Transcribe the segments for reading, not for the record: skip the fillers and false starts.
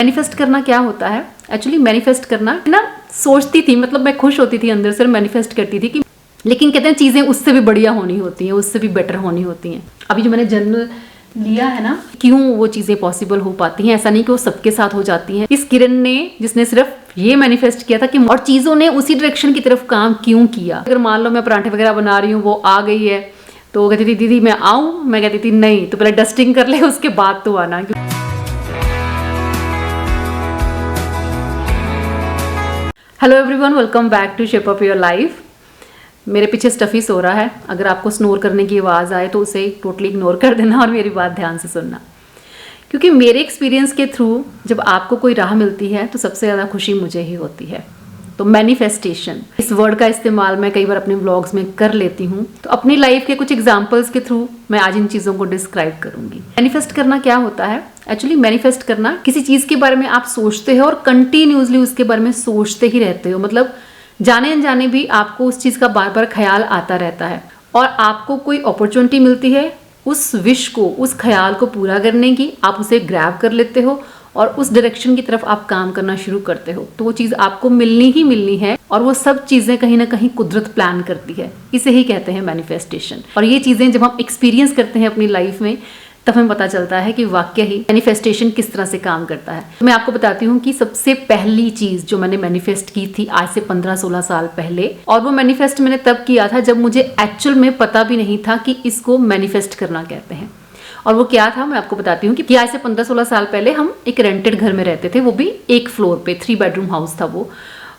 Manifest करना क्या होता है? एक्चुअली मैनिफेस्ट करना ना, सोचती थी, मतलब मैं खुश होती थी अंदर से, मैनिफेस्ट करती थी कि, लेकिन कहते हैं चीज़ें उससे भी बढ़िया होनी होती हैं, उससे भी बेटर होनी होती हैं। अभी जो मैंने जन्म लिया है ना, क्यों वो चीज़ें पॉसिबल हो पाती हैं? ऐसा नहीं कि वो सबके साथ हो जाती हैं। इस किरण ने, जिसने सिर्फ ये मैनिफेस्ट किया था कि, और चीज़ों ने उसी डायरेक्शन की तरफ काम क्यों किया। अगर मान लो मैं पराठे वगैरह बना रही हूँ, वो आ गई है, तो कहती थी दीदी मैं आऊँ, मैं कहती थी नहीं, तो पहले डस्टिंग कर ले, उसके बाद तो आना। Hello everyone, welcome back to shape up your life. मेरे पीछे स्टफी सो रहा है। अगर आपको स्नोर करने की आवाज़ आए तो उसे टोटली इग्नोर कर देना और मेरी बात ध्यान से सुनना, क्योंकि मेरे एक्सपीरियंस के थ्रू जब आपको कोई राह मिलती है तो सबसे ज़्यादा खुशी मुझे ही होती है। तो मैनिफेस्टेशन, इस वर्ड का इस्तेमाल मैं कई बार अपने व्लॉग्स में कर लेती हूँ, तो अपनी लाइफ के कुछ एग्जाम्पल्स के थ्रू मैं आज इन चीज़ों को डिस्क्राइब करूँगी। मैनिफेस्ट करना क्या होता है? एक्चुअली मैनिफेस्ट करना, किसी चीज़ के बारे में आप सोचते हो और कंटिन्यूसली उसके बारे में सोचते ही रहते हो, मतलब जाने अनजाने भी आपको उस चीज़ का बार बार ख्याल आता रहता है, और आपको कोई अपॉर्चुनिटी मिलती है उस विश को, उस ख्याल को पूरा करने की, आप उसे ग्रैब कर लेते हो और उस डायरेक्शन की तरफ आप काम करना शुरू करते हो, तो वो चीज़ आपको मिलनी ही मिलनी है। और वो सब चीज़ें कहीं ना कहीं कुदरत प्लान करती है, इसे ही कहते हैं मैनिफेस्टेशन। और ये चीज़ें जब हम एक्सपीरियंस करते हैं अपनी लाइफ में, तब हमें पता चलता है कि वाकई ही मैनिफेस्टेशन किस तरह से काम करता है। मैं आपको बताती हूँ कि सबसे पहली चीज़ जो मैंने मैनिफेस्ट की थी आज से 15-16 साल पहले, और वो मैनिफेस्ट मैंने तब किया था जब मुझे एक्चुअल में पता भी नहीं था कि इसको मैनिफेस्ट करना कहते हैं। और वो क्या था, मैं आपको बताती हूँ कि आज से 15-16 साल पहले हम एक रेंटेड घर में रहते थे, वो भी एक फ्लोर पे, 3 बेडरूम हाउस था वो।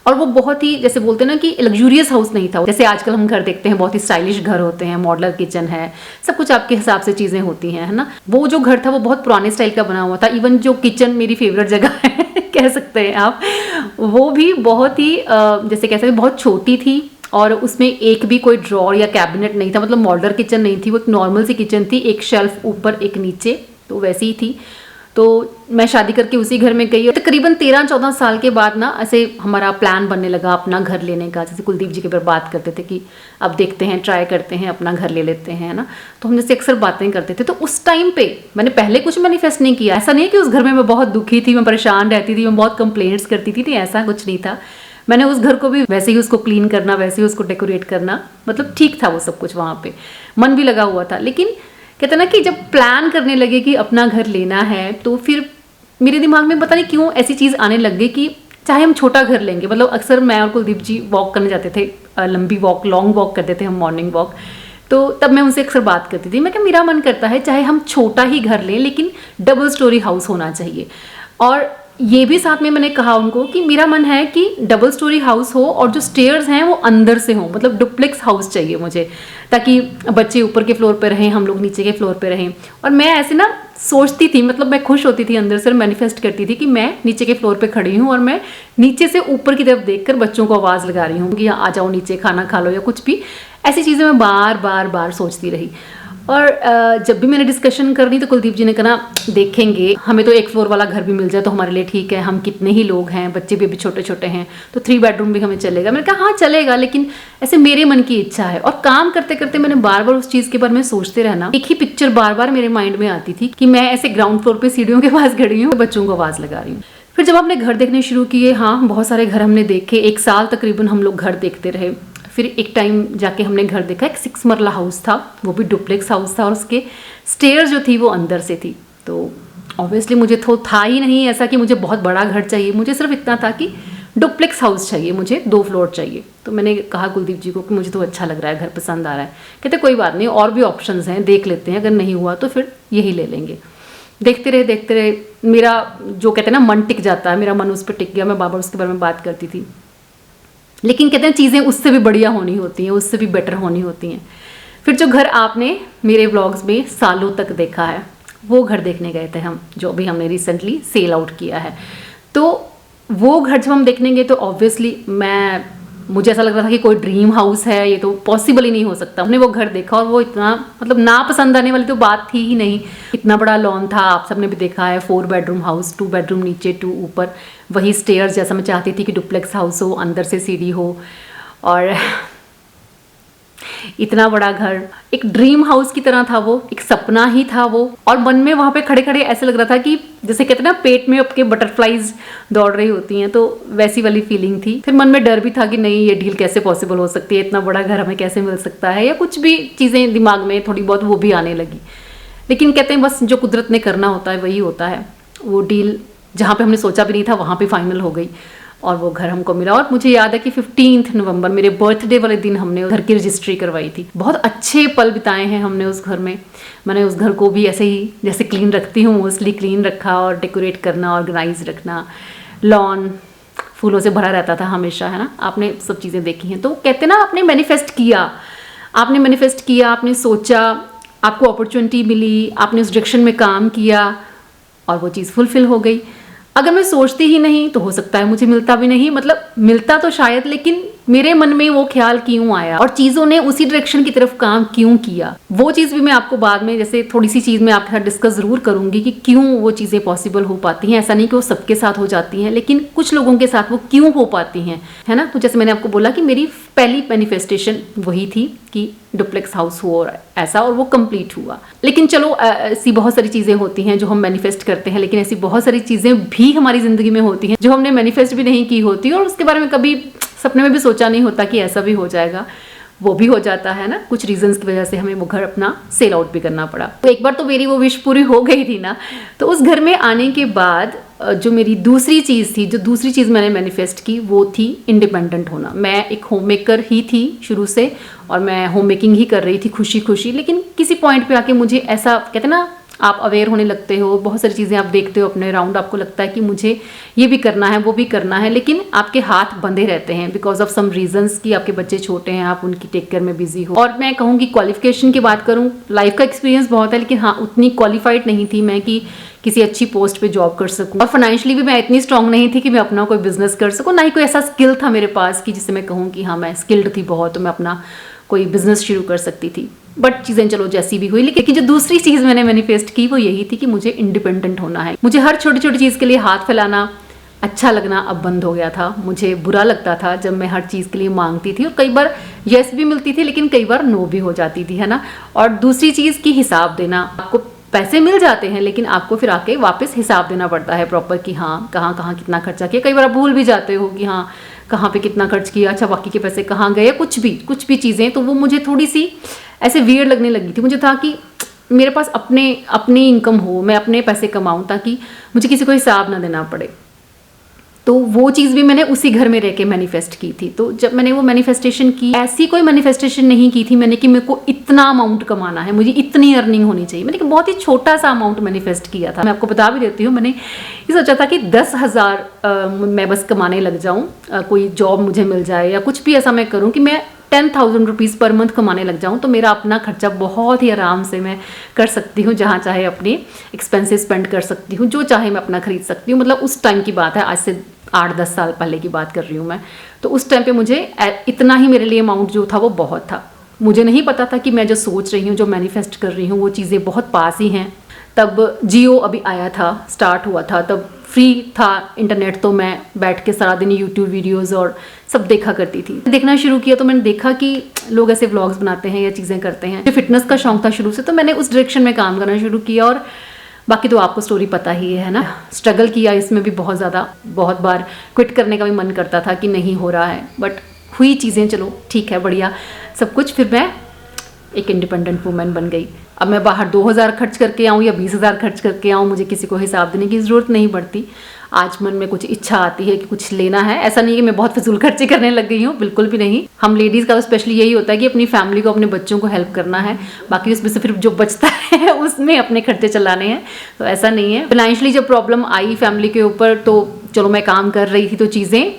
और वो बहुत ही, जैसे बोलते हैं ना कि लग्जूरियस हाउस नहीं था, जैसे आजकल हम घर देखते हैं, बहुत ही स्टाइलिश घर होते हैं, मॉडलर किचन है, सब कुछ आपके हिसाब से चीज़ें होती हैं, है ना। वो जो घर था वो बहुत पुराने स्टाइल का बना हुआ था। इवन जो किचन मेरी फेवरेट जगह है कह सकते हैं आप, वो भी बहुत ही जैसे कह सकते हैं बहुत छोटी थी, और उसमें एक भी कोई ड्रॉर या कैबिनेट नहीं था, मतलब मॉडलर किचन नहीं थी, वो एक नॉर्मल सी किचन थी, एक शेल्फ ऊपर एक नीचे, तो वैसी ही थी। तो मैं शादी करके उसी घर में गई, और तकरीबन 13-14 साल के बाद ना ऐसे हमारा प्लान बनने लगा अपना घर लेने का। जैसे कुलदीप जी के बारे बात करते थे कि अब देखते हैं, ट्राई करते हैं, अपना घर ले लेते हैं, है ना। तो हम जैसे अक्सर बातें करते थे, तो उस टाइम पे मैंने पहले कुछ मैनिफेस्ट नहीं किया। ऐसा नहीं है कि उस घर में मैं बहुत दुखी थी, मैं परेशान रहती थी, मैं बहुत कंप्लेंट्स करती थी, ऐसा कुछ नहीं था। मैंने उस घर को भी वैसे ही उसको क्लीन करना, वैसे ही उसको डेकोरेट करना, मतलब ठीक था वो सब कुछ, वहाँ पे मन भी लगा हुआ था। लेकिन कहते ना कि जब प्लान करने लगे कि अपना घर लेना है, तो फिर मेरे दिमाग में पता नहीं क्यों ऐसी चीज़ आने लग गई कि चाहे हम छोटा घर लेंगे, मतलब अक्सर मैं और कुलदीप जी वॉक करने जाते थे, लंबी वॉक, लॉन्ग वॉक करते थे हम, मॉर्निंग वॉक। तो तब मैं उनसे अक्सर बात करती थी, मैं क्या मेरा मन करता है चाहे हम छोटा ही घर लें, लेकिन डबल स्टोरी हाउस होना चाहिए। और ये भी साथ में मैंने कहा उनको कि मेरा मन है कि डबल स्टोरी हाउस हो, और जो स्टेयर्स हैं वो अंदर से हो, मतलब डुप्लेक्स हाउस चाहिए मुझे, ताकि बच्चे ऊपर के फ्लोर पे रहें, हम लोग नीचे के फ्लोर पे रहें। और मैं ऐसे ना सोचती थी, मतलब मैं खुश होती थी अंदर से, मैनिफेस्ट करती थी कि मैं नीचे के फ्लोर पे खड़ी हूँ और मैं नीचे से ऊपर की तरफ देखकर बच्चों को आवाज़ लगा रही हूँ कि आ जाओ नीचे, खाना खा लो, या कुछ भी ऐसी चीज़ें मैं बार बार बार सोचती रही। और जब भी मैंने डिस्कशन करनी तो कुलदीप जी ने कहा देखेंगे, हमें तो एक फ्लोर वाला घर भी मिल जाए तो हमारे लिए ठीक है, हम कितने ही लोग हैं, बच्चे भी अभी छोटे छोटे हैं, तो 3 बेडरूम भी हमें चलेगा। मैंने कहा हाँ चलेगा, लेकिन ऐसे मेरे मन की इच्छा है। और काम करते करते मैंने बार बार उस चीज़ के बारे में सोचते रहना, एक ही पिक्चर बार बार मेरे माइंड में आती थी कि मैं ऐसे ग्राउंड फ्लोर पर सीढ़ियों के पास खड़ी हूँ, बच्चों को आवाज़ लगा रही हूँ। फिर जब हमने घर देखने शुरू किए, हाँ बहुत सारे घर हमने देखे, 1 साल तकरीबन हम लोग घर देखते रहे। फिर एक टाइम जाके हमने घर देखा, एक 6 मरला हाउस था, वो भी डुप्लेक्स हाउस था, और उसके स्टेयर जो थी वो अंदर से थी। तो ऑब्वियसली मुझे तो था ही नहीं ऐसा कि मुझे बहुत बड़ा घर चाहिए, मुझे सिर्फ इतना था कि डुप्लेक्स हाउस चाहिए, मुझे 2 फ्लोर चाहिए। तो मैंने कहा कुलदीप जी को कि मुझे तो अच्छा लग रहा है, घर पसंद आ रहा है। कहते कोई बात नहीं, और भी ऑप्शंस हैं, देख लेते हैं, अगर नहीं हुआ तो फिर यही ले लेंगे। देखते रहे, मेरा जो कहते हैं ना मन टिक जाता है, मेरा मन उस पर टिक गया, मैं बार बार उसके बारे में बात करती थी। लेकिन कहते हैं चीज़ें उससे भी बढ़िया होनी होती हैं, उससे भी बेटर होनी होती हैं। फिर जो घर आपने मेरे व्लॉग्स में सालों तक देखा है, वो घर देखने गए थे हम, जो अभी हमने रिसेंटली सेल आउट किया है। तो वो घर जब हम देखने गए तो ऑब्वियसली मुझे ऐसा लग रहा था कि कोई ड्रीम हाउस है, ये तो पॉसिबल ही नहीं हो सकता। हमने वो घर देखा और वो इतना, मतलब ना पसंद आने वाली तो बात थी ही नहीं। इतना बड़ा लॉन था, आप सबने भी देखा है, 4 बेडरूम हाउस, 2 बेडरूम नीचे, 2 ऊपर, वही स्टेयर्स जैसा मैं चाहती थी कि डुप्लेक्स हाउस हो, अंदर से सीढ़ी हो। और इतना बड़ा घर, एक ड्रीम हाउस की तरह था वो, एक सपना ही था वो। और मन में वहां पे खड़े खड़े ऐसे लग रहा था कि जैसे कहते हैं ना पेट में आपके बटरफ्लाईज दौड़ रही होती हैं, तो वैसी वाली फीलिंग थी। फिर मन में डर भी था कि नहीं ये डील कैसे पॉसिबल हो सकती है, इतना बड़ा घर हमें कैसे मिल सकता है, या कुछ भी चीजें दिमाग में थोड़ी बहुत वो भी आने लगी। लेकिन कहते हैं बस जो कुदरत ने करना होता है वही होता है। वो डील जहाँ पे हमने सोचा भी नहीं था वहाँ पे फाइनल हो गई और वो घर हमको मिला। और मुझे याद है कि 15 नवंबर मेरे बर्थडे वाले दिन हमने घर की रजिस्ट्री करवाई थी। बहुत अच्छे पल बिताए हैं हमने उस घर में। मैंने उस घर को भी ऐसे ही जैसे क्लीन रखती हूँ मोस्टली क्लीन रखा, और डेकोरेट करना, ऑर्गेनाइज रखना, लॉन फूलों से भरा रहता था हमेशा, है ना। आपने सब चीज़ें देखी हैं। तो कहते ना आपने मैनिफेस्ट किया, आपने सोचा, आपको अपॉर्चुनिटी मिली, आपने उस डायरेक्शन में काम किया और वो चीज़ फुलफिल हो गई। अगर मैं सोचती ही नहीं तो हो सकता है मुझे मिलता भी नहीं, मतलब मिलता तो शायद, लेकिन मेरे मन में वो ख्याल क्यों आया और चीज़ों ने उसी डायरेक्शन की तरफ काम क्यों किया, वो चीज़ भी मैं आपको बाद में जैसे थोड़ी सी चीज़ मैं आपके साथ डिस्कस ज़रूर करूंगी कि क्यों वो चीज़ें पॉसिबल हो पाती हैं। ऐसा नहीं कि वो सबके साथ हो जाती हैं, लेकिन कुछ लोगों के साथ वो क्यों हो पाती हैं, है ना। तो जैसे मैंने आपको बोला कि मेरी पहली मैनिफेस्टेशन वही थी कि डुप्लेक्स हाउस हो ऐसा, और वो कंप्लीट हुआ। लेकिन चलो ऐसी बहुत सारी चीज़ें होती हैं जो हम मैनिफेस्ट करते हैं, लेकिन ऐसी बहुत सारी चीज़ें भी हमारी ज़िंदगी में होती हैं जो हमने मैनिफेस्ट भी नहीं की होती और उसके बारे में कभी सपने में भी सोचा नहीं होता कि ऐसा भी हो जाएगा। वो भी हो जाता है ना, कुछ रीजंस की वजह से हमें वो घर अपना सेल आउट भी करना पड़ा। तो एक बार तो मेरी वो विश पूरी हो गई थी ना। तो उस घर में आने के बाद जो मेरी दूसरी चीज़ मैंने मैनिफेस्ट की वो थी इंडिपेंडेंट होना। मैं एक होम मेकर ही थी शुरू से, और मैं होम मेकिंग ही कर रही थी खुशी खुशी। लेकिन किसी पॉइंट पे आके मुझे ऐसा, कहते ना आप अवेयर होने लगते हो, बहुत सारी चीज़ें आप देखते हो अपने अराउंड, आपको लगता है कि मुझे ये भी करना है वो भी करना है, लेकिन आपके हाथ बंधे रहते हैं बिकॉज ऑफ सम रीजंस कि आपके बच्चे छोटे हैं, आप उनकी टेक केयर में बिजी हो। और मैं कहूँगी क्वालिफिकेशन की बात करूँ, लाइफ का एक्सपीरियंस बहुत है, लेकिन हाँ उतनी क्वालिफाइड नहीं थी मैं कि किसी अच्छी पोस्ट पे जॉब कर सकूं, और फाइनेंशियली भी मैं इतनी स्ट्रांग नहीं थी कि मैं अपना कोई बिजनेस कर सकूं, ना ही कोई ऐसा स्किल था मेरे पास कि जिससे मैं कहूँ कि हाँ मैं स्किल्ड थी बहुत, तो मैं अपना कोई बिजनेस शुरू कर सकती थी। बट चीज़ें चलो जैसी भी हुई, लेकिन जो दूसरी चीज़ मैंने मैनिफेस्ट की वो यही थी कि मुझे इंडिपेंडेंट होना है। मुझे हर छोटी छोटी चीज़ के लिए हाथ फैलाना अच्छा लगना अब बंद हो गया था। मुझे बुरा लगता था जब मैं हर चीज़ के लिए मांगती थी, और कई बार यस भी मिलती थी लेकिन कई बार नो भी हो जाती थी, है ना। और दूसरी चीज़ की हिसाब देना, आपको पैसे मिल जाते हैं लेकिन आपको फिर आके वापस हिसाब देना पड़ता है प्रॉपर कि हाँ कहाँ कहाँ कितना खर्चा किया। कई बार आप भूल भी जाते हो कि हाँ कहाँ पे कितना खर्च किया, अच्छा बाकी के पैसे कहाँ गए, कुछ भी चीज़ें। तो वो मुझे थोड़ी सी ऐसे वियर्ड लगने लगी थी। मुझे था कि मेरे पास अपनी इनकम हो, मैं अपने पैसे कमाऊँ ताकि मुझे किसी को हिसाब ना देना पड़े। तो वो चीज़ भी मैंने उसी घर में रह के मैनिफेस्ट की थी। तो जब मैंने वो मैनिफेस्टेशन की, ऐसी कोई मैनिफेस्टेशन नहीं की थी मैंने कि मेरे को इतना अमाउंट कमाना है, मुझे इतनी अर्निंग होनी चाहिए। मैंने बहुत ही छोटा सा अमाउंट मैनिफेस्ट किया था। मैं आपको बता भी देती हूँ, मैंने ये सोचा था कि 10,000 मैं बस कमाने लग जाऊँ, कोई जॉब मुझे मिल जाए या कुछ भी ऐसा मैं करूँ कि मैं 10,000 रुपीज़ पर मंथ कमाने लग जाऊँ, तो मेरा अपना खर्चा बहुत ही आराम से मैं कर सकती हूँ, जहाँ चाहे अपने एक्सपेंसेस स्पेंड कर सकती हूँ, जो चाहे मैं अपना खरीद सकती हूँ। मतलब उस टाइम की बात है, आज से 8-10 साल पहले की बात कर रही हूँ मैं। तो उस टाइम पे मुझे इतना ही मेरे लिए अमाउंट जो था वो बहुत था। मुझे नहीं पता था कि मैं जो सोच रही हूँ, जो मैनिफेस्ट कर रही हूँ, वो चीज़ें बहुत पास ही हैं। तब जियो अभी आया था, स्टार्ट हुआ था, तब फ्री था इंटरनेट, तो मैं बैठ के सारा दिन यूट्यूब वीडियोस और सब देखा करती थी। देखना शुरू किया तो मैंने देखा कि लोग ऐसे व्लॉग्स बनाते हैं या चीज़ें करते हैं। मुझे फिटनेस का शौक था शुरू से, तो मैंने उस डायरेक्शन में काम करना शुरू किया। और बाकी तो आपको स्टोरी पता ही है ना, स्ट्रगल किया इसमें भी बहुत ज़्यादा। बहुत बार क्विट करने का भी मन करता था कि नहीं हो रहा है, बट हुई चीज़ें, चलो ठीक है बढ़िया सब कुछ। फिर मैं एक इंडिपेंडेंट वूमेन बन गई। अब मैं बाहर 2,000 खर्च करके आऊँ या 20,000 खर्च करके आऊँ, मुझे किसी को हिसाब देने की ज़रूरत नहीं पड़ती। आज मन में कुछ इच्छा आती है कि कुछ लेना है, ऐसा नहीं कि मैं बहुत फिजूल खर्ची करने लग गई हूँ, बिल्कुल भी नहीं। हम लेडीज़ का तो स्पेशली यही होता है कि अपनी फैमिली को, अपने बच्चों को हेल्प करना है, बाकी उसमें से फिर जो बचता है उसमें अपने खर्चे चलाने हैं। तो ऐसा नहीं है। फाइनेंशियली जब प्रॉब्लम आई फैमिली के ऊपर, तो चलो मैं काम कर रही थी तो चीज़ें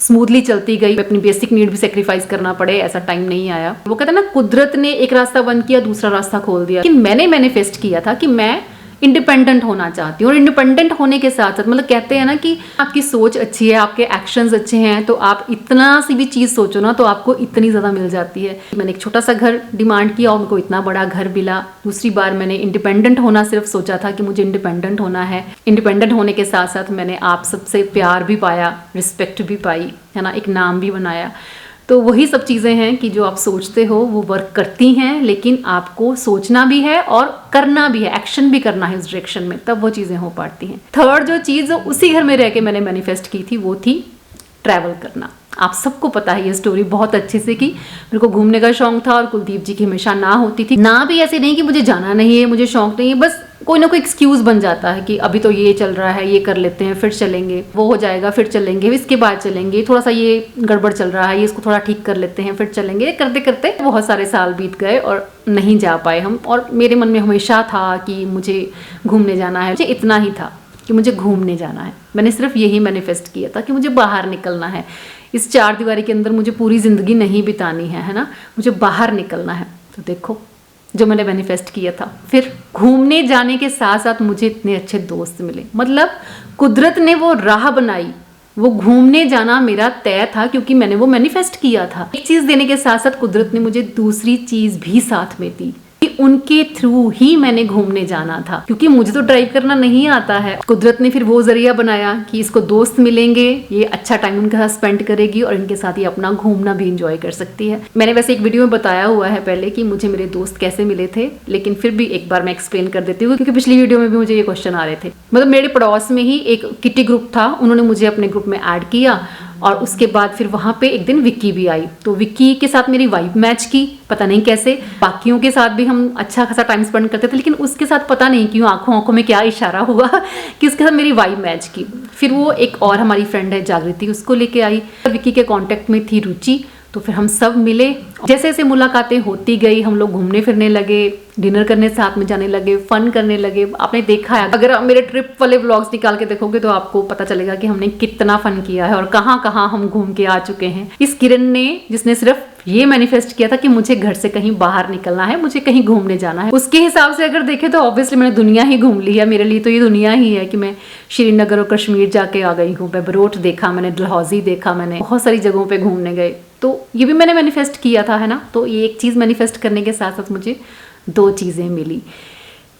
स्मूथली चलती गई। अपनी बेसिक नीड भी सेक्रीफाइस करना पड़े, ऐसा टाइम नहीं आया। वो कहते हैं ना, कुदरत ने एक रास्ता बंद किया, दूसरा रास्ता खोल दिया। लेकिन मैंने मैनिफेस्ट किया था कि मैं इंडिपेंडेंट होना चाहती हूँ। और इंडिपेंडेंट होने के साथ साथ, मतलब कहते हैं ना कि आपकी सोच अच्छी है, आपके एक्शंस अच्छे हैं, तो आप इतना सी भी चीज़ सोचो ना तो आपको इतनी ज़्यादा मिल जाती है। मैंने एक छोटा सा घर डिमांड किया और उनको इतना बड़ा घर मिला। दूसरी बार मैंने इंडिपेंडेंट होना सिर्फ सोचा था कि मुझे इंडिपेंडेंट होना है। इंडिपेंडेंट होने के साथ साथ मैंने आप सबसे प्यार भी पाया, रिस्पेक्ट भी पाई, है ना, एक नाम भी बनाया। तो वही सब चीज़ें हैं कि जो आप सोचते हो वो वर्क करती हैं, लेकिन आपको सोचना भी है और करना भी है, एक्शन भी करना है उस डायरेक्शन में, तब वो चीज़ें हो पाती हैं। थर्ड जो चीज़ उसी घर में रह के मैंने मैनिफेस्ट की थी वो थी ट्रैवल करना। आप सबको पता है ये स्टोरी बहुत अच्छे से कि मेरे को घूमने का शौक था और कुलदीप जी की हमेशा ना होती थी। ना भी ऐसे नहीं कि मुझे जाना नहीं है, मुझे शौक नहीं है, बस कोई ना कोई एक्सक्यूज बन जाता है कि अभी तो ये चल रहा है, ये कर लेते हैं, फिर चलेंगे, वो हो जाएगा, फिर चलेंगे, इसके बाद चलेंगे, थोड़ा सा ये गड़बड़ चल रहा है, ये इसको थोड़ा ठीक कर लेते हैं, फिर चलेंगे। करते करते बहुत सारे साल बीत गए और नहीं जा पाए हम। और मेरे मन में हमेशा था कि मुझे घूमने जाना है, मुझे इतना ही था कि मुझे घूमने जाना है। मैंने सिर्फ यही मैनिफेस्ट किया था कि मुझे बाहर निकलना है, इस चार दीवारी के अंदर मुझे पूरी ज़िंदगी नहीं बितानी है ना, मुझे बाहर निकलना है। तो देखो जो मैंने मैनिफेस्ट किया था, फिर घूमने जाने के साथ साथ मुझे इतने अच्छे दोस्त मिले, मतलब कुदरत ने वो राह बनाई, वो घूमने जाना मेरा तय था क्योंकि मैंने वो मैनिफेस्ट किया था। एक चीज़ देने के साथ साथ कुदरत ने मुझे दूसरी चीज़ भी साथ में दी कि उनके थ्रू ही मैंने घूमने जाना था, क्योंकि मुझे तो ड्राइव करना नहीं आता है। कुदरत ने फिर वो जरिया बनाया कि इसको दोस्त मिलेंगे, ये अच्छा टाइम उनके साथ स्पेंड करेगी और इनके साथ ही अपना घूमना भी इंजॉय कर सकती है। मैंने वैसे एक वीडियो में बताया हुआ है पहले कि मुझे मेरे दोस्त कैसे मिले थे, लेकिन फिर भी एक बार मैं एक्सप्लेन कर देती हूँ क्योंकि पिछली वीडियो में भी मुझे ये क्वेश्चन आ रहे थे। मतलब मेरे पड़ोस में ही एक किटी ग्रुप था, उन्होंने मुझे अपने ग्रुप में ऐड किया और उसके बाद फिर वहाँ पे एक दिन विक्की भी आई, तो विक्की के साथ मेरी वाइब मैच की, पता नहीं कैसे। बाकियों के साथ भी हम अच्छा खासा टाइम स्पेंड करते थे, लेकिन उसके साथ पता नहीं क्यों आंखों आंखों में क्या इशारा हुआ कि उसके साथ मेरी वाइब मैच की। फिर वो एक और हमारी फ्रेंड है जागृति, उसको लेके आई। विक्की के कांटेक्ट में थी रुचि, तो फिर हम सब मिले। जैसे जैसे मुलाकातें होती गई, हम लोग घूमने फिरने लगे, डिनर करने साथ में जाने लगे, फन करने लगे। आपने देखा है, अगर आप मेरे ट्रिप वाले व्लॉग्स निकाल के देखोगे तो आपको पता चलेगा कि हमने कितना फन किया है और कहाँ कहाँ हम घूम के आ चुके हैं। इस किरण ने, जिसने सिर्फ ये मैनिफेस्ट किया था कि मुझे घर से कहीं बाहर निकलना है, मुझे कहीं घूमने जाना है, उसके हिसाब से अगर देखें तो ऑब्वियसली मैंने दुनिया ही घूम ली है। मेरे लिए तो ये दुनिया ही है कि मैं श्रीनगर और कश्मीर जाके आ गई हूँ, बेबरोट देखा मैंने, डलहौजी देखा मैंने, बहुत सारी जगहों पे घूमने गए। तो ये भी मैंने मैनिफेस्ट किया था, है ना। तो ये एक चीज़ मैनिफेस्ट करने के साथ साथ मुझे दो चीज़ें मिली।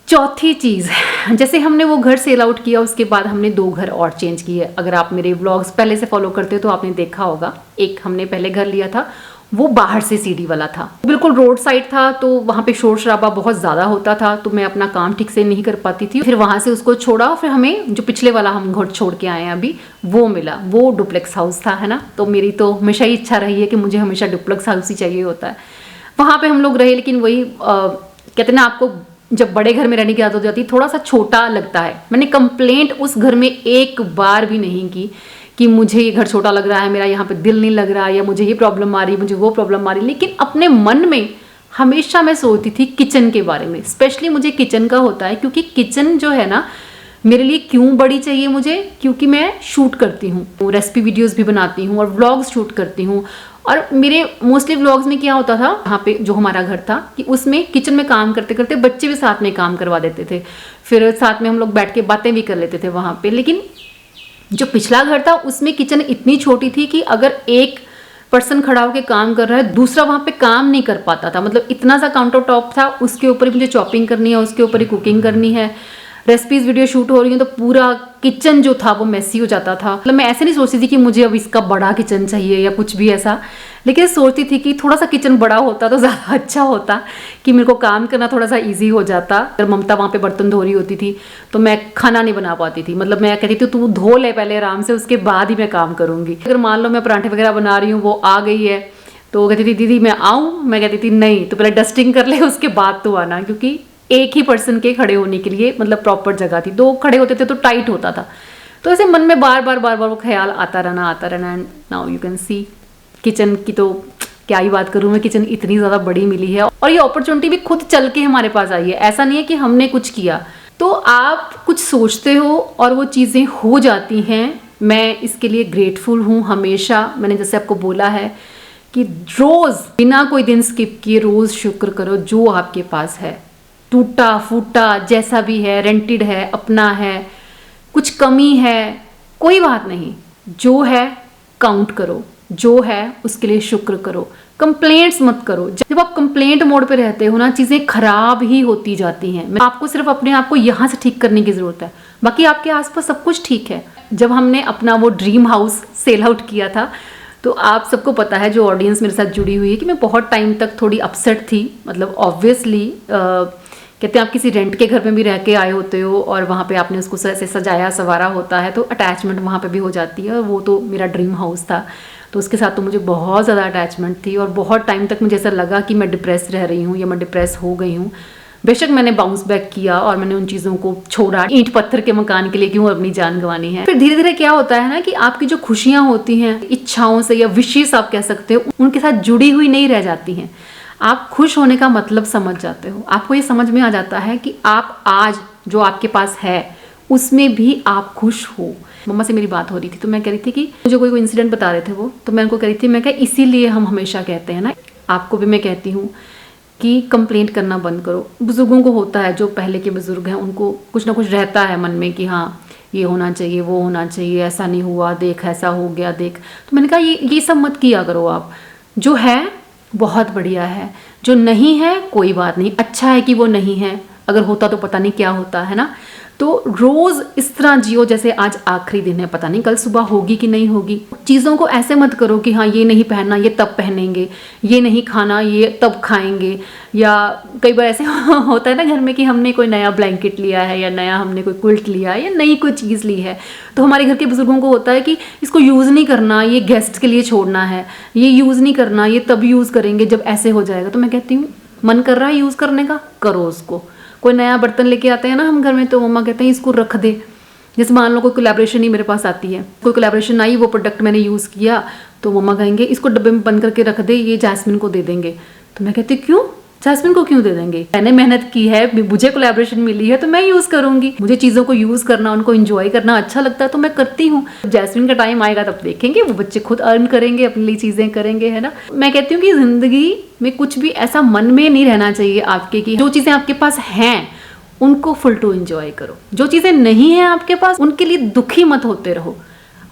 चौथी चीज़, जैसे हमने वो घर सेल आउट किया, उसके बाद हमने 2 घर और चेंज किए। अगर आप मेरे व्लॉग्स पहले से फॉलो करते हो तो आपने देखा होगा, एक हमने पहले घर लिया था, वो बाहर से सीढ़ी वाला था, बिल्कुल रोड साइड था, तो वहाँ पे शोर शराबा बहुत ज़्यादा होता था, तो मैं अपना काम ठीक से नहीं कर पाती थी। फिर वहाँ से उसको छोड़ा, फिर हमें जो पिछले वाला हम घर छोड़ के आए हैं अभी, वो मिला, वो डुप्लेक्स हाउस था, है ना। तो मेरी तो हमेशा ही इच्छा रही है कि मुझे हमेशा डुप्लेक्स हाउस ही चाहिए होता है। वहाँ पे हम लोग रहे, लेकिन वही कहते ना, आपको जब बड़े घर में रहने की आदत हो जाती है, थोड़ा सा छोटा लगता है। मैंने कंप्लेंट उस घर में एक बार भी नहीं की कि मुझे ये घर छोटा लग रहा है, मेरा यहाँ पे दिल नहीं लग रहा है, या मुझे ये प्रॉब्लम आ रही, मुझे वो प्रॉब्लम आ रही। लेकिन अपने मन में हमेशा मैं सोचती थी किचन के बारे में। स्पेशली मुझे किचन का होता है, क्योंकि किचन जो है ना मेरे लिए क्यों बड़ी चाहिए मुझे, क्योंकि मैं शूट करती हूँ, रेसिपी वीडियोस भी बनाती हूँ और व्लॉग्स शूट करती हूँ। और मेरे मोस्टली व्लॉग्स में क्या होता था, यहाँ पे जो हमारा घर था, कि उसमें किचन में काम करते करते बच्चे भी साथ में काम करवा देते थे, फिर साथ में हम लोग बैठ के बातें भी कर लेते थे वहाँ पे। लेकिन जो पिछला घर था उसमें किचन इतनी छोटी थी कि अगर एक पर्सन खड़ा होकर काम कर रहा है, दूसरा वहाँ पे काम नहीं कर पाता था। मतलब इतना सा काउंटर टॉप था, उसके ऊपर ही मुझे चॉपिंग करनी है, उसके ऊपर ही कुकिंग करनी है, रेसिपीज वीडियो शूट हो रही है, तो पूरा किचन जो था वो मैसी हो जाता था। मतलब मैं ऐसे नहीं सोचती थी कि मुझे अब इसका बड़ा किचन चाहिए या कुछ भी ऐसा, लेकिन सोचती थी कि थोड़ा सा किचन बड़ा होता तो ज़्यादा अच्छा होता, कि मेरे को काम करना थोड़ा सा इजी हो जाता। अगर ममता वहाँ पे बर्तन धो रही होती थी तो मैं खाना नहीं बना पाती थी। मतलब मैं कहती थी तू धो ले पहले आराम से, उसके बाद ही मैं काम करूँगी। अगर मान लो मैं पराठे वगैरह बना रही हूँ, वो आ गई है, तो कहती थी दीदी मैं आऊँ, मैं कहती थी नहीं, तो पहले डस्टिंग कर ले उसके बाद तो आना, क्योंकि एक ही पर्सन के खड़े होने के लिए मतलब प्रॉपर जगह थी, 2 खड़े होते थे तो टाइट होता था। तो ऐसे मन में बार बार वो ख्याल आता रहना। And now you can see kitchen की तो क्या ही बात करूँ मैं, किचन इतनी ज़्यादा बड़ी मिली है और ये अपॉर्चुनिटी भी खुद चल के हमारे पास आई है। ऐसा नहीं है कि हमने कुछ किया। तो आप कुछ सोचते हो और वो चीज़ें हो जाती हैं, मैं इसके लिए ग्रेटफुल हूँ हमेशा। मैंने जैसे आपको बोला है कि रोज़ बिना कोई दिन स्किप किए रोज़ शुक्र करो जो आपके पास है, टूटा फूटा जैसा भी है, रेंटेड है, अपना है, कुछ कमी है, कोई बात नहीं, जो है काउंट करो, जो है उसके लिए शुक्र करो, कंप्लेंट्स मत करो। जब आप कंप्लेंट मोड पे रहते हो ना, चीज़ें खराब ही होती जाती हैं। आपको सिर्फ अपने आप को यहाँ से ठीक करने की ज़रूरत है, बाकी आपके आसपास सब कुछ ठीक है। जब हमने अपना वो ड्रीम हाउस सेल आउट किया था, तो आप सबको पता है, जो ऑडियंस मेरे साथ जुड़ी हुई है, कि मैं बहुत टाइम तक थोड़ी अपसेट थी। मतलब ऑब्वियसली कहते हैं आप किसी रेंट के घर में भी रह के आए होते हो और वहाँ पे आपने उसको ऐसे सजाया संवारा होता है, तो अटैचमेंट वहाँ पे भी हो जाती है। और वो तो मेरा ड्रीम हाउस था, तो उसके साथ तो मुझे बहुत ज़्यादा अटैचमेंट थी और बहुत टाइम तक मुझे ऐसा लगा कि मैं डिप्रेस रह रही हूँ या मैं डिप्रेस हो गई हूँ। बेशक मैंने बाउंस बैक किया और मैंने उन चीज़ों को छोड़ा, ईंट पत्थर के मकान के लिए क्यों अपनी जान गंवानी है। फिर धीरे धीरे क्या होता है ना कि आपकी जो खुशियाँ होती हैं इच्छाओं से या विशेष आप कह सकते हो, उनके साथ जुड़ी हुई नहीं रह जाती हैं। आप खुश होने का मतलब समझ जाते हो, आपको ये समझ में आ जाता है कि आप आज जो आपके पास है उसमें भी आप खुश हो। मम्मा से मेरी बात हो रही थी तो मैं कह रही थी कि मुझे कोई इंसिडेंट बता रहे थे वो, तो मैं उनको कह रही थी, मैं क्या इसीलिए हम हमेशा कहते हैं ना, आपको भी मैं कहती हूँ कि कंप्लेंट करना बंद करो। बुजुर्गों को होता है, जो पहले के बुजुर्ग हैं उनको कुछ ना कुछ रहता है मन में कि हाँ ये होना चाहिए, वो होना चाहिए, ऐसा नहीं हुआ, देख ऐसा हो गया, देख। तो मैंने कहा ये सब मत किया करो आप। जो है बहुत बढ़िया है, जो नहीं है कोई बात नहीं, अच्छा है कि वो नहीं है, अगर होता तो पता नहीं क्या होता है ना। तो रोज़ इस तरह जियो जैसे आज आखिरी दिन है, पता नहीं कल सुबह होगी कि नहीं होगी। चीज़ों को ऐसे मत करो कि हाँ ये नहीं पहनना ये तब पहनेंगे, ये नहीं खाना ये तब खाएंगे। या कई बार ऐसे होता है ना घर में कि हमने कोई नया ब्लैंकेट लिया है या नया हमने कोई क्विल्ट लिया है या नई कोई चीज़ ली है, तो हमारे घर के बुजुर्गों को होता है कि इसको यूज़ नहीं करना, ये गेस्ट के लिए छोड़ना है, ये यूज़ नहीं करना, ये तब यूज़ करेंगे जब ऐसे हो जाएगा। तो मैं कहती हूँ मन कर रहा है यूज़ करने का, करो उसको। कोई नया बर्तन लेके आते हैं ना हम घर में, तो मम्मा कहते हैं इसको रख दे। जैसे मान लो कोई कोलैबोरेशन ही मेरे पास आती है, कोई कोलैबोरेशन आई, वो प्रोडक्ट मैंने यूज़ किया, तो मम्मा कहेंगे इसको डब्बे में बंद करके रख दे, ये जैस्मिन को दे देंगे। तो मैं कहती क्यों, जैस्मिन को क्यों दे देंगे, मैंने मेहनत की है, मुझे कोलैबोरेशन मिली है तो मैं यूज़ करूंगी। मुझे चीज़ों को यूज़ करना, उनको एंजॉय करना अच्छा लगता है तो मैं करती हूँ। जैस्मिन का टाइम आएगा तब देखेंगे, वो बच्चे खुद अर्न करेंगे, अपने लिए चीज़ें करेंगे, है ना। मैं कहती हूँ कि ज़िंदगी में कुछ भी ऐसा मन में नहीं रहना चाहिए आपके कि जो चीज़ें आपके पास हैं उनको फुल टू एंजॉय करो, जो चीज़ें नहीं हैं आपके पास उनके लिए दुखी मत होते रहो।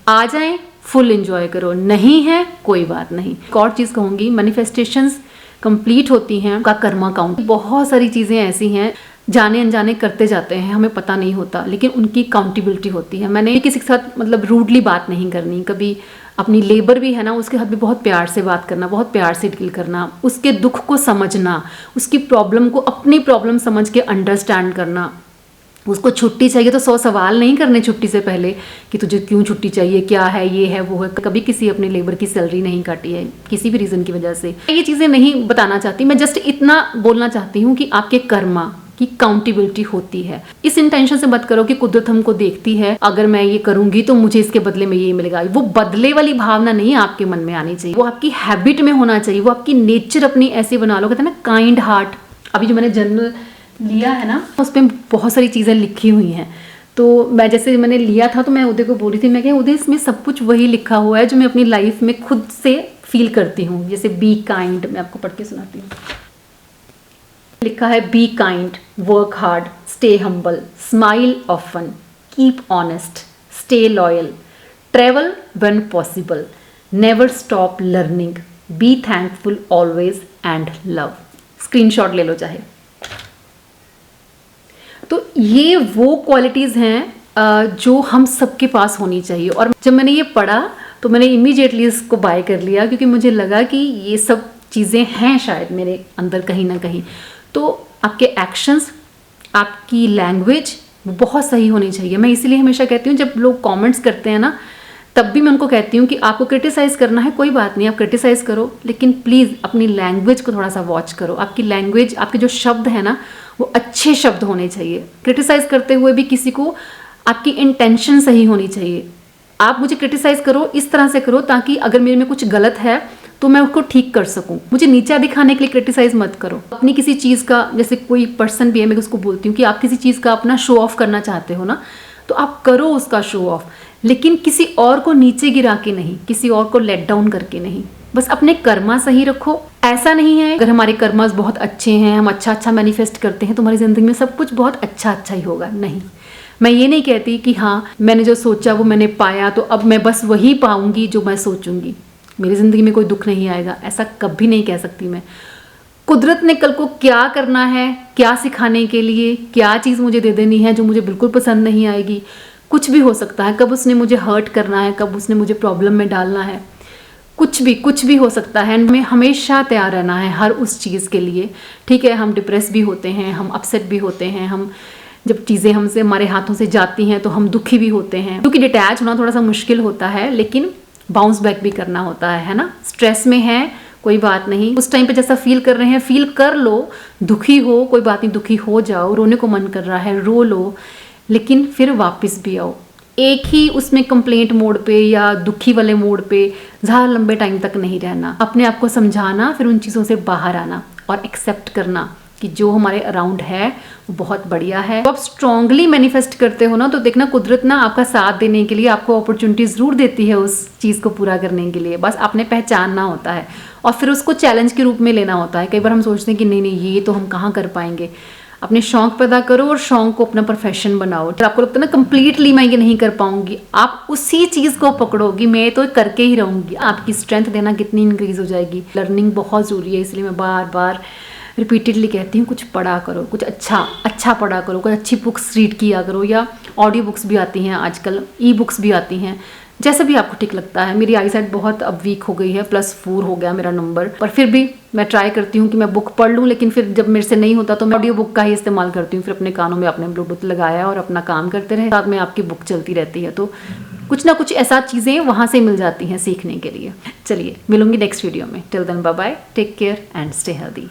आ जाए फुल एंजॉय करो, नहीं है कोई बात नहीं। एक और चीज़ कहूँगी, मैनिफेस्टेशंस कंप्लीट होती हैं का कर्मा काउंट। बहुत सारी चीज़ें ऐसी हैं जाने अनजाने करते जाते हैं, हमें पता नहीं होता, लेकिन उनकी काउंटेबिलिटी होती है। मैंने किसी के साथ मतलब रूडली बात नहीं करनी कभी। अपनी लेबर भी है ना, उसके साथ भी बहुत प्यार से बात करना, बहुत प्यार से डील करना, उसके दुख को समझना, उसकी प्रॉब्लम को अपनी प्रॉब्लम समझ के अंडरस्टैंड करना। उसको छुट्टी चाहिए तो 100 सवाल नहीं करने छुट्टी से पहले कि तुझे क्यों छुट्टी चाहिए, क्या है, ये है, वो है। कभी किसी अपने लेबर की सैलरी नहीं काटी है किसी भी रीज़न की वजह से। ये चीज़ें नहीं बताना चाहती, मैं जस्ट इतना बोलना चाहती हूँ कि आपके कर्मा की काउंटेबिलिटी होती है। इस इंटेंशन से मत करो कि कुदरत हमको देखती है, अगर मैं ये करूंगी तो मुझे इसके बदले में ये मिलेगा। वो बदले वाली भावना नहीं आपके मन में आनी चाहिए, वो आपकी हैबिट में होना चाहिए, वो आपकी नेचर अपनी ऐसे बना लो। कहते हैं ना काइंड हार्ट। अभी जो मैंने जन्म लिया है ना, उस पर बहुत सारी चीज़ें लिखी हुई हैं। तो मैं जैसे मैंने लिया था तो मैं उदय को बोल रही थी, मैं क्या उदय इसमें सब कुछ वही लिखा हुआ है जो मैं अपनी लाइफ में खुद से फील करती हूँ। जैसे बी काइंड, मैं आपको पढ़ के सुनाती हूँ। लिखा है be kind, work hard, stay humble, smile often, keep honest, stay loyal, travel when possible, never stop learning, be thankful always and love. Screenshot ले लो चाहे। तो ये वो क्वालिटीज़ हैं जो हम सबके पास होनी चाहिए। और जब मैंने ये पढ़ा तो मैंने इमीडिएटली इसको बाय कर लिया, क्योंकि मुझे लगा कि ये सब चीज़ें हैं शायद मेरे अंदर कहीं ना कहीं। तो आपके एक्शंस, आपकी लैंग्वेज बहुत सही होनी चाहिए। मैं इसीलिए हमेशा कहती हूँ, जब लोग कमेंट्स करते हैं ना, तब भी मैं उनको कहती हूँ कि आपको क्रिटिसाइज़ करना है कोई बात नहीं, आप क्रिटिसाइज़ करो, लेकिन प्लीज़ अपनी लैंग्वेज को थोड़ा सा वॉच करो। आपकी लैंग्वेज, आपके जो शब्द है ना, वो अच्छे शब्द होने चाहिए। क्रिटिसाइज़ करते हुए भी किसी को आपकी इंटेंशन सही होनी चाहिए। आप मुझे क्रिटिसाइज़ करो, इस तरह से करो ताकि अगर मेरे में कुछ गलत है तो मैं उसको ठीक कर सकूं। मुझे नीचा दिखाने के लिए क्रिटिसाइज मत करो। अपनी किसी चीज़ का, जैसे कोई पर्सन भी है, मैं उसको बोलती हूँ कि आप किसी चीज़ का अपना शो ऑफ करना चाहते हो ना, तो आप करो उसका शो ऑफ, लेकिन किसी और को नीचे गिरा के नहीं, किसी और को लेट डाउन करके नहीं। बस अपने कर्मा सही रखो। ऐसा नहीं है अगर हमारे कर्मास बहुत अच्छे हैं, हम अच्छा अच्छा मैनिफेस्ट करते हैं तो हमारी ज़िंदगी में सब कुछ बहुत अच्छा अच्छा ही होगा। नहीं, मैं ये नहीं कहती कि हाँ मैंने जो सोचा वो मैंने पाया तो अब मैं बस वही पाऊंगी जो मैं सोचूंगी, मेरी ज़िंदगी में कोई दुख नहीं आएगा, ऐसा कभी नहीं कह सकती मैं। कुदरत ने कल को क्या करना है, क्या सिखाने के लिए, क्या चीज़ मुझे दे देनी है जो मुझे बिल्कुल पसंद नहीं आएगी, कुछ भी हो सकता है। कब उसने मुझे हर्ट करना है, कब उसने मुझे प्रॉब्लम में डालना है, कुछ भी हो सकता है। हमें हमेशा तैयार रहना है हर उस चीज़ के लिए। ठीक है, हम डिप्रेस भी होते हैं, हम अपसेट भी होते हैं, हम जब चीज़ें हमसे हमारे हाथों से जाती हैं तो हम दुखी भी होते हैं, क्योंकि डिटैच होना थोड़ा सा मुश्किल होता है, लेकिन बाउंस बैक भी करना होता है ना। स्ट्रेस में है, कोई बात नहीं, उस टाइम पे जैसा फील कर रहे हैं फील कर लो। दुखी हो, कोई बात नहीं, दुखी हो जाओ, रोने को मन कर रहा है रो लो, लेकिन फिर वापस भी आओ। एक ही उसमें कंप्लेंट मोड पे या दुखी वाले मोड पे ज़्यादा लंबे टाइम तक नहीं रहना। अपने आप को समझाना, फिर उन चीज़ों से बाहर आना और एक्सेप्ट करना कि जो हमारे अराउंड है वो बहुत बढ़िया है। तो आप स्ट्रांगली मैनिफेस्ट करते हो ना, तो देखना कुदरत ना आपका साथ देने के लिए आपको अपॉर्चुनिटी ज़रूर देती है उस चीज़ को पूरा करने के लिए। बस आपने पहचानना होता है और फिर उसको चैलेंज के रूप में लेना होता है। कई बार हम सोचते हैं कि नहीं नहीं, ये तो हम कहाँ कर पाएंगे। अपने शौक पैदा करो और शौक को अपना प्रोफेशन बनाओ। तो आपको लगता है ना कंप्लीटली मैं ये नहीं कर पाऊंगी, आप उसी चीज़ को पकड़ोगी, मैं तो करके ही रहूंगी। आपकी स्ट्रेंथ देना कितनी इंक्रीज हो जाएगी। लर्निंग बहुत ज़रूरी है, इसलिए मैं बार बार रिपीटेडली कहती हूँ कुछ पढ़ा करो, कुछ अच्छा पढ़ा करो, कोई अच्छी बुक्स रीड किया करो, या ऑडियो बुक्स भी आती हैं आजकल, ई बुक्स भी आती हैं, जैसा भी आपको ठीक लगता है। मेरी आई साइट बहुत अब वीक हो गई है, +4 हो गया मेरा नंबर, पर फिर भी मैं ट्राई करती हूँ कि मैं बुक पढ़ लूँ, लेकिन फिर जब मेरे से नहीं होता तो मैं ऑडियो बुक का ही इस्तेमाल करती हूँ। फिर अपने कानों में अपने ब्लूटूथ लगाया और अपना काम करते रहे, साथ में आपकी बुक चलती रहती है, तो कुछ ना कुछ ऐसा चीज़ें वहाँ से मिल जाती हैं सीखने के लिए। चलिए मिलूंगी नेक्स्ट वीडियो में। Till then bye bye, take care and stay healthy.